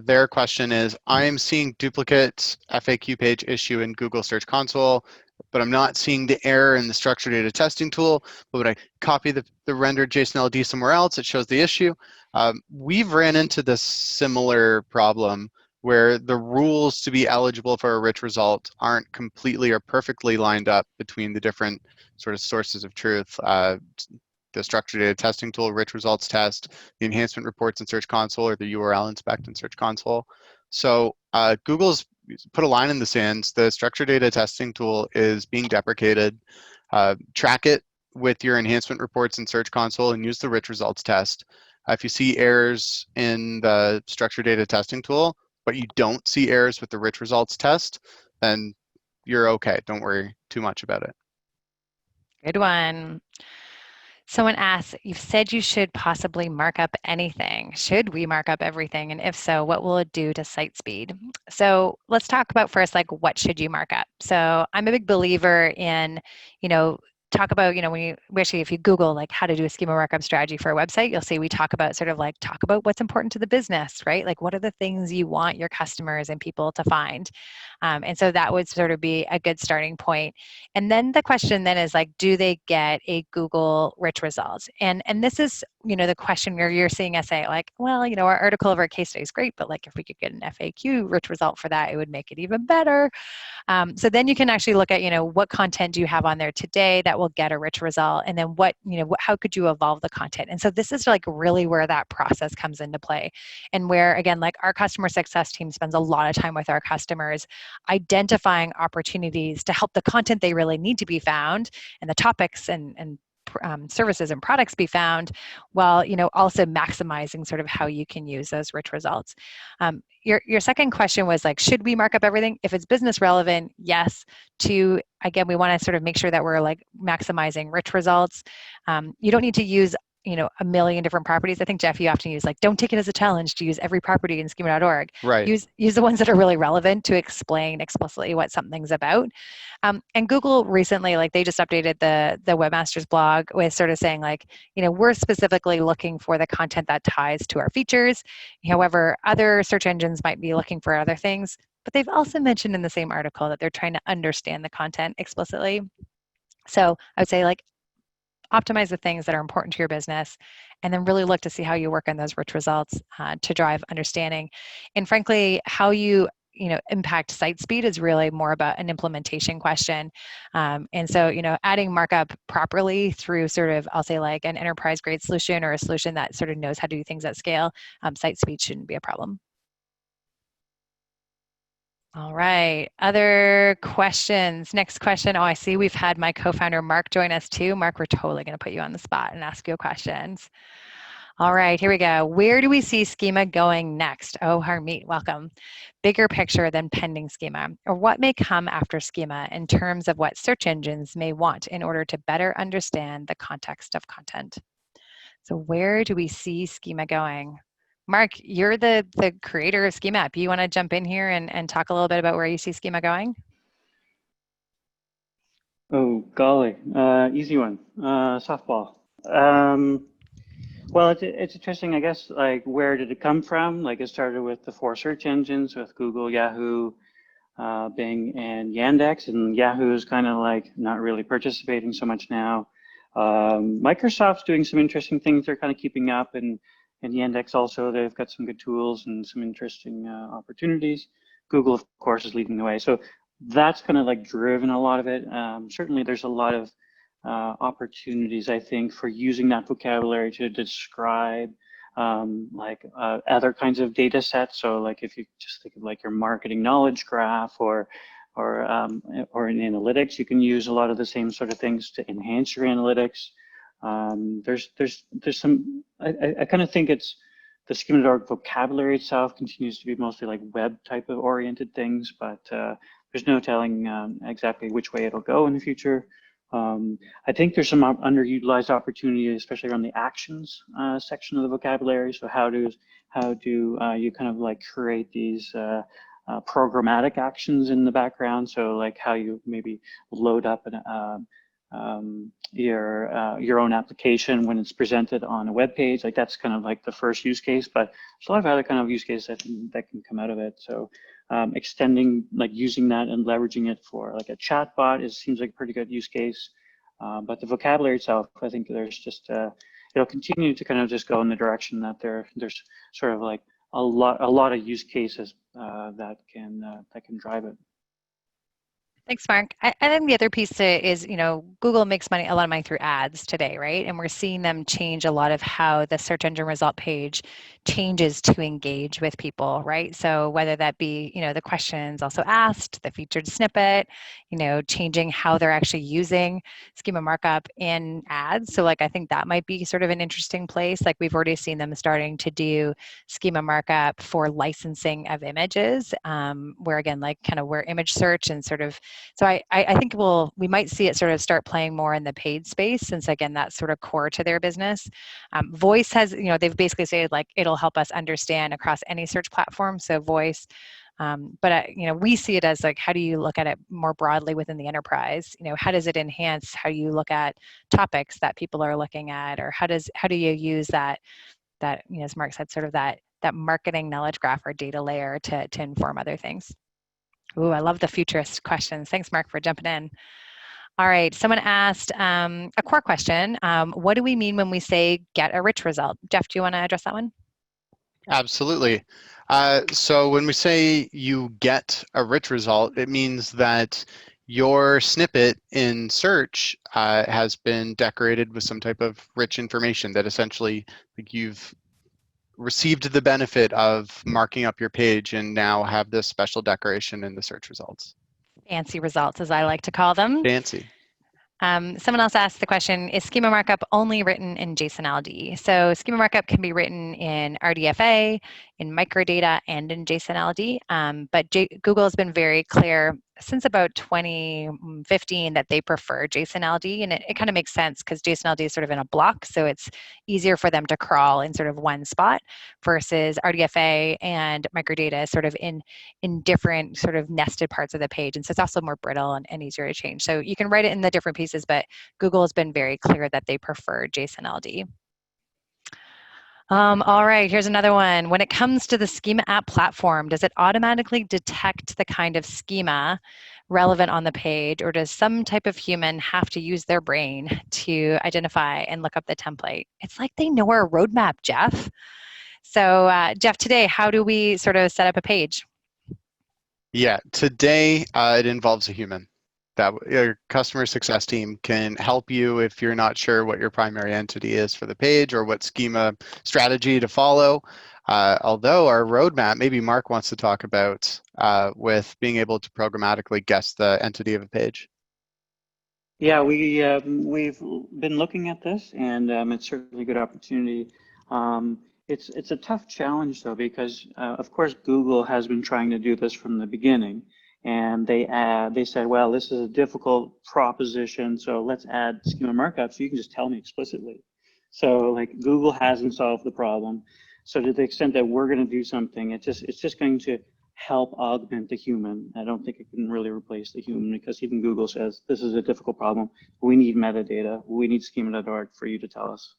Their question is, I'm seeing duplicate FAQ page issue in Google Search Console, but I'm not seeing the error in the structured data testing tool. But when I copy the rendered JSON LD somewhere else, it shows the issue. We've ran into this similar problem where the rules to be eligible for a rich result aren't completely or perfectly lined up between the different sort of sources of truth. The structured data testing tool, rich results test, the enhancement reports in Search Console, or the URL inspect in Search Console. So Google's put a line in the sand. The structured data testing tool is being deprecated. Track it with your enhancement reports in Search Console and use the rich results test. If you see errors in the structured data testing tool, but you don't see errors with the rich results test, then you're okay. Don't worry too much about it. Good one. Someone asks, you've said you should possibly mark up anything. Should we mark up everything? And if so, what will it do to site speed? So let's talk about first, like, what should you mark up? So I'm a big believer in, talk about, when you actually, if you Google like how to do a schema markup strategy for a website, you'll see we talk about sort of like talk about what's important to the business, right? Like, what are the things you want your customers and people to find? And so that would sort of be a good starting point. And then the question then is like, do they get a Google rich result? And this is, the question where you're seeing us say like, well, our article of our case study is great, but like if we could get an FAQ rich result for that, it would make it even better. So then you can actually look at, what content do you have on there today that will get a rich result? And then how could you evolve the content? And so this is like really where that process comes into play. And where, again, like our customer success team spends a lot of time with our customers, identifying opportunities to help the content they really need to be found and the topics and services and products be found, while also maximizing sort of how you can use those rich results. Your second question was like, should we mark up everything? If it's business relevant, yes. Again, we want to sort of make sure that we're like maximizing rich results. You don't need to use a million different properties. I think, Jeff, you often use like, don't take it as a challenge to use every property in schema.org. Right. Use the ones that are really relevant to explain explicitly what something's about. And Google recently, like they just updated the webmasters blog with sort of saying like, we're specifically looking for the content that ties to our features. However, other search engines might be looking for other things, but they've also mentioned in the same article that they're trying to understand the content explicitly. So I would say like, optimize the things that are important to your business, and then really look to see how you work on those rich results to drive understanding. And frankly, how you impact site speed is really more about an implementation question. And so, adding markup properly through sort of, I'll say like an enterprise grade solution or a solution that sort of knows how to do things at scale, site speed shouldn't be a problem. All right, other questions? Next question. Oh, I see we've had my co-founder Mark join us too. Mark, we're totally going to put you on the spot and ask you questions. All right, here we go. Where do we see schema going next? Oh, Harmeet, welcome. Bigger picture than pending schema, or what may come after schema in terms of what search engines may want in order to better understand the context of content. So where do we see schema going? Mark, you're the creator of Schema App. You want to jump in here and talk a little bit about where you see schema going? Oh, golly, easy one, softball. Well, it's interesting, I guess, like where did it come from? Like it started with the 4 search engines with Google, Yahoo, Bing, and Yandex, and Yahoo is kind of like not really participating so much now. Microsoft's doing some interesting things. They're kind of keeping up, and Yandex also, they've got some good tools and some interesting opportunities. Google, of course, is leading the way. So that's kind of like driven a lot of it. Certainly there's a lot of opportunities, I think, for using that vocabulary to describe other kinds of data sets. So like if you just think of like your marketing knowledge graph or in analytics, you can use a lot of the same sort of things to enhance your analytics. There's some, I kind of think it's the schema.org vocabulary itself continues to be mostly like web type of oriented things, but there's no telling exactly which way it'll go in the future. I think there's some underutilized opportunity, especially around the actions section of the vocabulary. So how do you kind of like create these programmatic actions in the background? So like how you maybe load up your own application when it's presented on a web page. Like that's kind of like the first use case, but there's a lot of other kind of use cases that can come out of it. So extending, like using that and leveraging it for like a chat bot seems like a pretty good use case. But the vocabulary itself, I think there's just, it'll continue to kind of just go in the direction that there's sort of like a lot of use cases that can drive it. Thanks, Mark. I think the other piece to it is, Google makes a lot of money through ads today, right? And we're seeing them change a lot of how the search engine result page changes to engage with people, right? So whether that be, the questions also asked, the featured snippet, changing how they're actually using schema markup in ads. So like, I think that might be sort of an interesting place. Like we've already seen them starting to do schema markup for licensing of images, where again, like kind of where image search and sort of, so I think we might see it sort of start playing more in the paid space, since again, that's sort of core to their business. Voice has, they've basically said like, it'll help us understand across any search platform. So voice, but we see it as like, how do you look at it more broadly within the enterprise? How does it enhance how you look at topics that people are looking at, or how do you use that as Mark said, sort of that marketing knowledge graph or data layer to inform other things. Ooh, I love the futurist questions. Thanks, Mark, for jumping in. All right, someone asked a core question. What do we mean when we say get a rich result? Jeff, do you want to address that one? Absolutely. So when we say you get a rich result, it means that your snippet in search has been decorated with some type of rich information that essentially like you've received the benefit of marking up your page and now have this special decoration in the search results. Fancy results, as I like to call them. Fancy. Someone else asked the question, is schema markup only written in JSON-LD? So schema markup can be written in RDFA, in microdata, and in JSON-LD, but Google has been very clear since about 2015 that they prefer JSON-LD, and it kind of makes sense because JSON-LD is sort of in a block, so it's easier for them to crawl in sort of one spot versus RDFA and microdata sort of in different sort of nested parts of the page, and so it's also more brittle and easier to change. So you can write it in the different pieces, but Google has been very clear that they prefer JSON-LD. All right, here's another one. When it comes to the Schema App platform, does it automatically detect the kind of schema relevant on the page, or does some type of human have to use their brain to identify and look up the template? It's like they know our roadmap, Jeff. So Jeff, today, how do we sort of set up a page? Yeah, today it involves a human. That your customer success team can help you if you're not sure what your primary entity is for the page or what schema strategy to follow. Although our roadmap, maybe Mark wants to talk about with being able to programmatically guess the entity of a page. Yeah, we've been looking at this, and it's certainly a good opportunity. It's a tough challenge though, because of course Google has been trying to do this from the beginning, and they said, well, this is a difficult proposition, so let's add schema markup so you can just tell me explicitly. So like Google hasn't solved the problem. So to the extent that we're going to do something, it's just going to help augment the human. I don't think it can really replace the human, because even Google says this is a difficult problem. We need metadata. We need schema.org for you to tell us.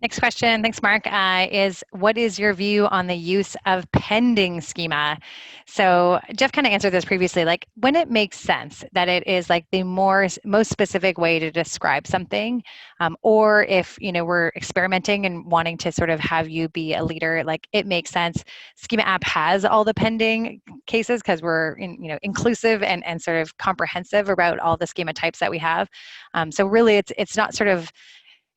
Next question, thanks Mark, is what is your view on the use of pending schema? So Jeff kind of answered this previously, like when it makes sense that it is like the most specific way to describe something, or if we're experimenting and wanting to sort of have you be a leader, like it makes sense. Schema App has all the pending cases because we're inclusive and sort of comprehensive about all the schema types that we have. So really it's not sort of,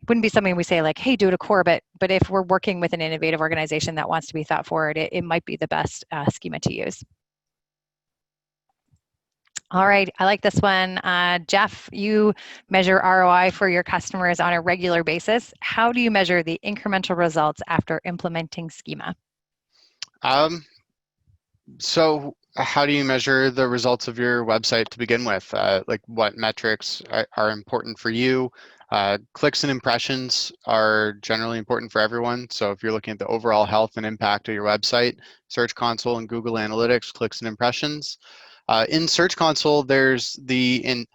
wouldn't be something we say like, hey, do it a core, but if we're working with an innovative organization that wants to be thought forward, it might be the best schema to use. All right, I like this one. Jeff, you measure ROI for your customers on a regular basis. How do you measure the incremental results after implementing schema? So how do you measure the results of your website to begin with? Like what metrics are important for you? Clicks and impressions are generally important for everyone. So if you're looking at the overall health and impact of your website, Search Console and Google Analytics, clicks and impressions. In Search Console, there's the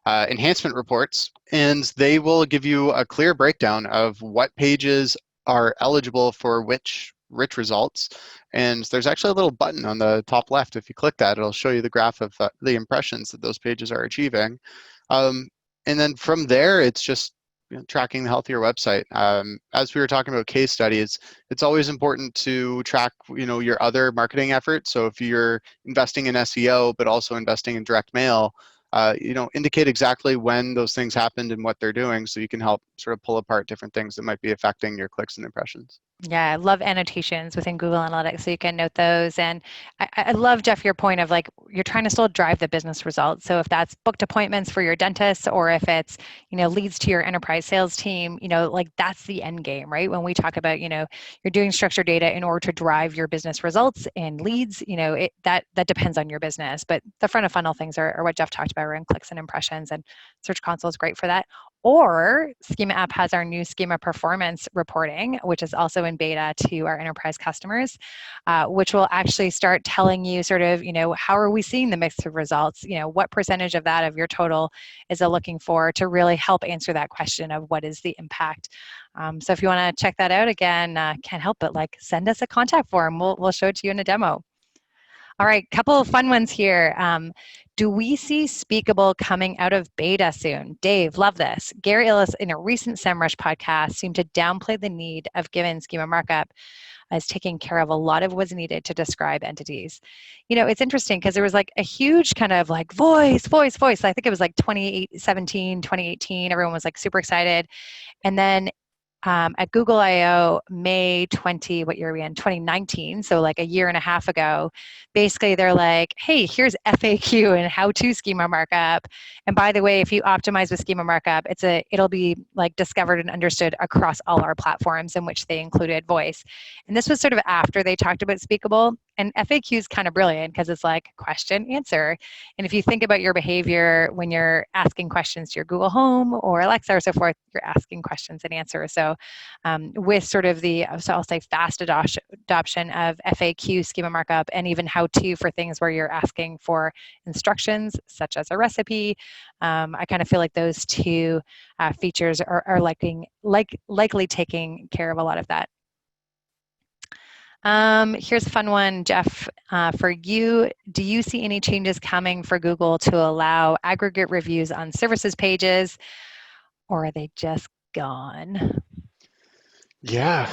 enhancement reports, and they will give you a clear breakdown of what pages are eligible for which rich results. And there's actually a little button on the top left. If you click that, it'll show you the graph of the impressions that those pages are achieving. And then from there, it's just tracking the health of your website. As we were talking about case studies, it's always important to track your other marketing efforts. So if you're investing in SEO, but also investing in direct mail, indicate exactly when those things happened and what they're doing, so you can help sort of pull apart different things that might be affecting your clicks and impressions. Yeah, I love annotations within Google Analytics, so you can note those. And I love, Jeff, your point of like, you're trying to still drive the business results. So if that's booked appointments for your dentist, or if it's, leads to your enterprise sales team, like that's the end game, right? When we talk about, you're doing structured data in order to drive your business results and leads, that depends on your business. But the front of funnel things are what Jeff talked about around clicks and impressions, and Search Console is great for that. Or Schema App has our new Schema Performance reporting, which is also in beta to our enterprise customers, which will actually start telling you sort of, how are we seeing the mix of results? What percentage of that of your total is it looking for, to really help answer that question of what is the impact. So if you want to check that out, again, can't help but like send us a contact form. We'll show it to you in a demo. All right, couple of fun ones here. Do we see Speakable coming out of beta soon? Dave, love this. Gary Illis, in a recent SEMrush podcast, seemed to downplay the need of given schema markup as taking care of a lot of what's needed to describe entities. It's interesting because there was like a huge kind of like voice. I think it was like 2017, 2018. Everyone was like super excited. And then at Google I/O, May 20, what year are we in? 2019, so like a year and a half ago, basically they're like, hey, here's FAQ and how-to schema markup. And by the way, if you optimize with schema markup, it'll be like discovered and understood across all our platforms, in which they included voice. And this was sort of after they talked about Speakable. And FAQ is kind of brilliant because it's like question, answer. And if you think about your behavior when you're asking questions to your Google Home or Alexa or so forth, you're asking questions and answers. So with sort of I'll say fast adoption of FAQ schema markup, and even how-to for things where you're asking for instructions, such as a recipe, I kind of feel like those two features are likely taking care of a lot of that. Here's a fun one, Jeff, for you. Do you see any changes coming for Google to allow aggregate reviews on services pages, or are they just gone? Yeah.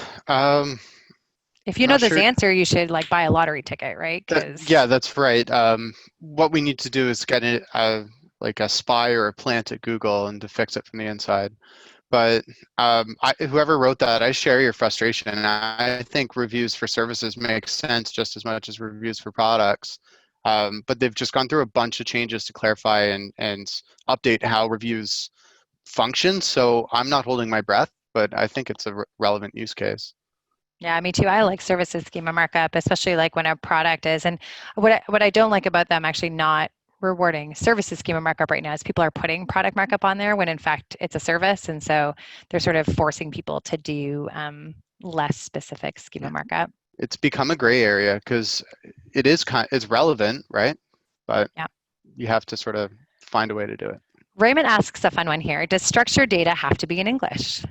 If you know this answer, you should like buy a lottery ticket, right? Yeah, that's right. What we need to do is get like a spy or a plant at Google and to fix it from the inside. But whoever wrote that, I share your frustration. And I think reviews for services make sense just as much as reviews for products. But they've just gone through a bunch of changes to clarify and update how reviews function. So I'm not holding my breath, but I think it's a relevant use case. Yeah, me too. I like services schema markup, especially like when a product is. And what I don't like about them actually not rewarding services schema markup right now is people are putting product markup on there when in fact it's a service. And so they're sort of forcing people to do less specific schema markup. It's become a gray area because it's relevant, right? But yeah, you have to sort of find a way to do it. Raymond asks a fun one here. Does structured data have to be in English?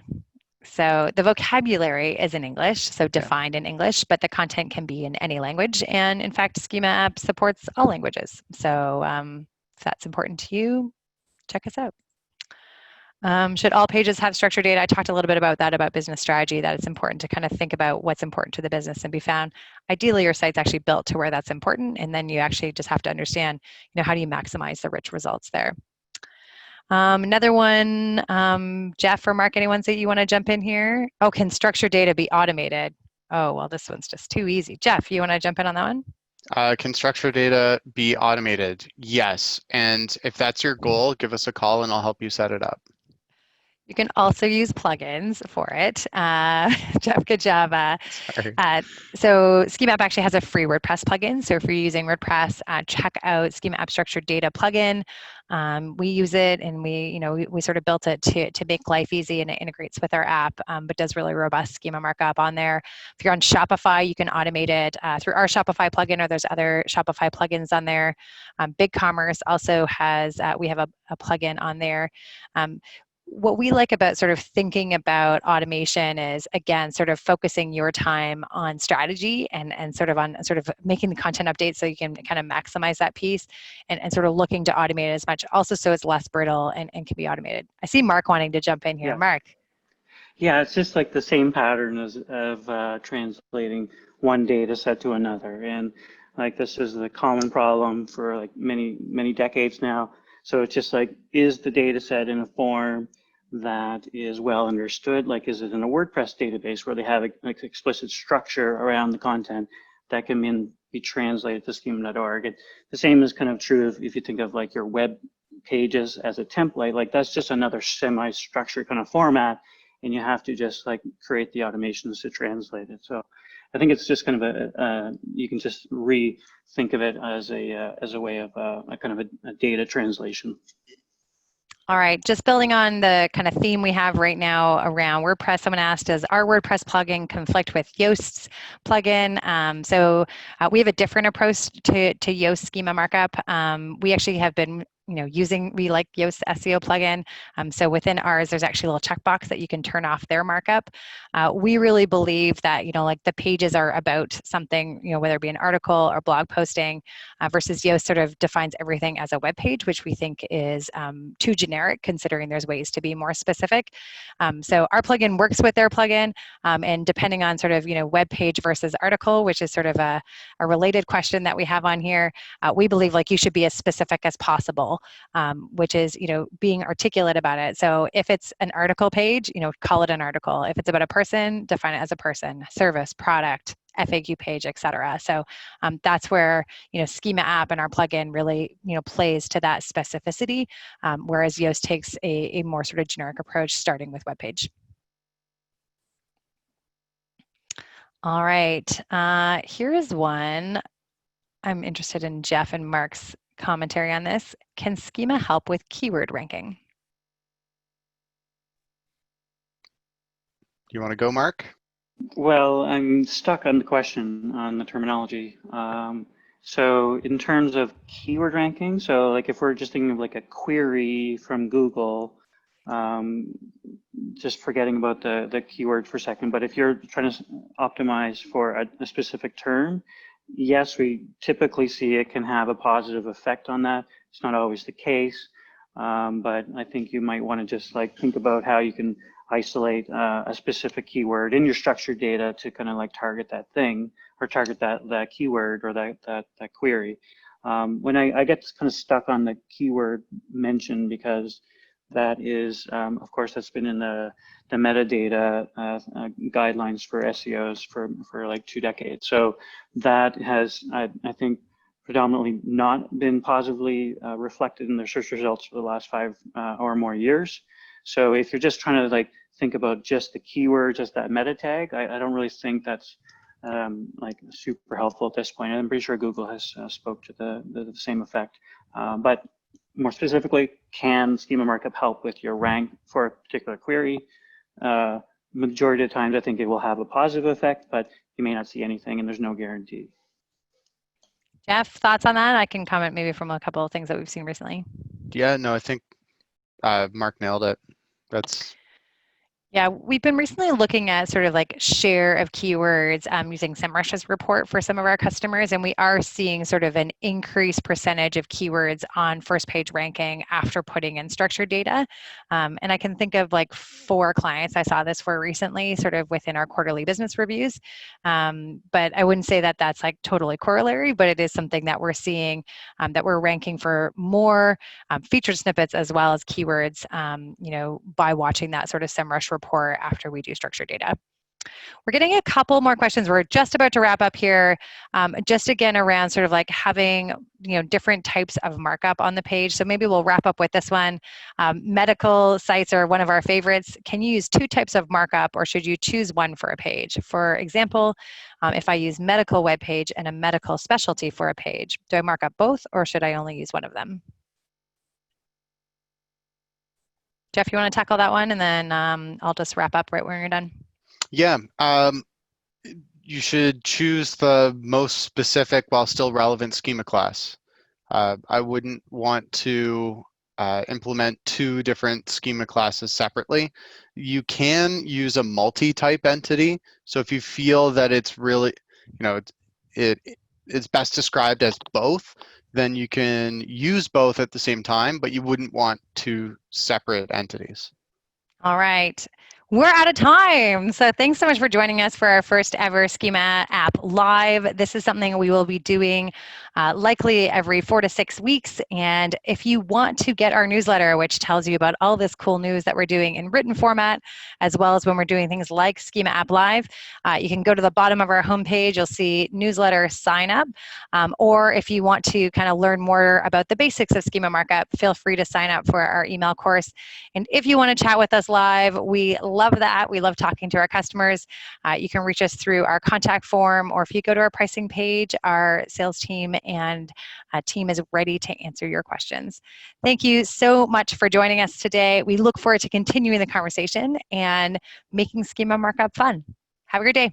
So the vocabulary is in English, so defined in English, but the content can be in any language. And in fact, Schema App supports all languages. So if that's important to you, check us out. Should all pages have structured data? I talked a little bit about that, about business strategy, that it's important to kind of think about what's important to the business and be found. Ideally, your site's actually built to where that's important. And then you actually just have to understand, how do you maximize the rich results there? Another one, Jeff or Mark, any ones that you want to jump in here? Oh, can structured data be automated? Oh, well, this one's just too easy. Jeff, you want to jump in on that one? Can structured data be automated? Yes. And if that's your goal, give us a call and I'll help you set it up. You can also use plugins for it. Jeff, good job. So Schema App actually has a free WordPress plugin. So if you're using WordPress, check out Schema App Structured Data plugin. We use it, and we sort of built it to make life easy, and it integrates with our app, but does really robust schema markup on there. If you're on Shopify, you can automate it through our Shopify plugin, or there's other Shopify plugins on there. BigCommerce also has, we have a plugin on there. What we like about sort of thinking about automation is, again, sort of focusing your time on strategy and sort of making the content updates so you can kind of maximize that piece, and sort of looking to automate it as much also so it's less brittle and can be automated. I see Mark wanting to jump in here. Yeah. Mark. Yeah, it's just like the same pattern of translating one data set to another. And like this is the common problem for like many decades now. So it's just like, is the data set in a form that is well understood? Like, is it in a WordPress database where they have like explicit structure around the content that can then be translated to schema.org? And the same is kind of true if you think of like your web pages as a template. Like, that's just another semi-structured kind of format, and you have to just like create the automations to translate it. So I think it's just kind of you can just rethink of it as a way of a kind of a data translation. All right, just building on the kind of theme we have right now around WordPress, someone asked, does our WordPress plugin conflict with Yoast's plugin? We have a different approach to Yoast schema markup. We actually have been we like Yoast SEO plugin. So within ours, there's actually a little checkbox that you can turn off their markup. We really believe that, like the pages are about something, whether it be an article or blog posting, versus Yoast sort of defines everything as a web page, which we think is too generic, considering there's ways to be more specific. So our plugin works with their plugin, and depending on sort of, web page versus article, which is sort of a related question that we have on here, we believe like you should be as specific as possible. Which is, being articulate about it. So if it's an article page, call it an article. If it's about a person, define it as a person, service, product, FAQ page, etc. So that's where, Schema App and our plugin really, plays to that specificity, whereas Yoast takes a more sort of generic approach, starting with web page. All right, here is one. I'm interested in Jeff and Mark's commentary on this. Can schema help with keyword ranking? You want to go, Mark? Well, I'm stuck on the question on the terminology. So in terms of keyword ranking, so like if we're just thinking of like a query from Google, just forgetting about the keyword for a second, but if you're trying to optimize for a specific term, yes, we typically see it can have a positive effect on that. It's not always the case, but I think you might want to just like think about how you can isolate a specific keyword in your structured data to kind of like target that thing or target that keyword or that query. When I get kind of stuck on the keyword mention, because that is, of course, that's been in the metadata guidelines for SEOs for like 2 decades. So that has, I think, predominantly not been positively reflected in their search results for the last 5 or more years. So if you're just trying to like think about just the keyword, just that meta tag, I don't really think that's like super helpful at this point. I'm pretty sure Google has spoke to the same effect, but more specifically, can schema markup help with your rank for a particular query? Majority of the times, I think it will have a positive effect, but you may not see anything, and there's no guarantee. Jeff, thoughts on that? I can comment maybe from a couple of things that we've seen recently. Yeah, no, I think Mark nailed it. Yeah, we've been recently looking at sort of like share of keywords using SEMrush's report for some of our customers, and we are seeing sort of an increased percentage of keywords on first page ranking after putting in structured data. And I can think of like 4 clients I saw this for recently, sort of within our quarterly business reviews. But I wouldn't say that that's like totally corollary, but it is something that we're seeing, that we're ranking for more featured snippets as well as keywords, by watching that sort of SEMrush report after we do structured data. We're getting a couple more questions. We're just about to wrap up here. Just again around sort of like having different types of markup on the page. So maybe we'll wrap up with this one. Medical sites are one of our favorites. Can you use 2 types of markup, or should you choose one for a page? For example, if I use medical web page and a medical specialty for a page, do I mark up both, or should I only use one of them? Jeff, you want to tackle that one, and then I'll just wrap up right when you're done. Yeah, you should choose the most specific while still relevant schema class. I wouldn't want to implement 2 different schema classes separately. You can use a multi-type entity. So if you feel that it's really, it's best described as both, then you can use both at the same time, but you wouldn't want 2 separate entities. All right. We're out of time. So thanks so much for joining us for our first ever Schema App Live. This is something we will be doing likely every 4 to 6 weeks. And if you want to get our newsletter, which tells you about all this cool news that we're doing in written format, as well as when we're doing things like Schema App Live, you can go to the bottom of our homepage. You'll see newsletter sign up. Or if you want to kind of learn more about the basics of schema markup, feel free to sign up for our email course. And if you want to chat with us live, we love that. We love talking to our customers. You can reach us through our contact form, or if you go to our pricing page, our sales team and team is ready to answer your questions. Thank you so much for joining us today. We look forward to continuing the conversation and making schema markup fun. Have a great day.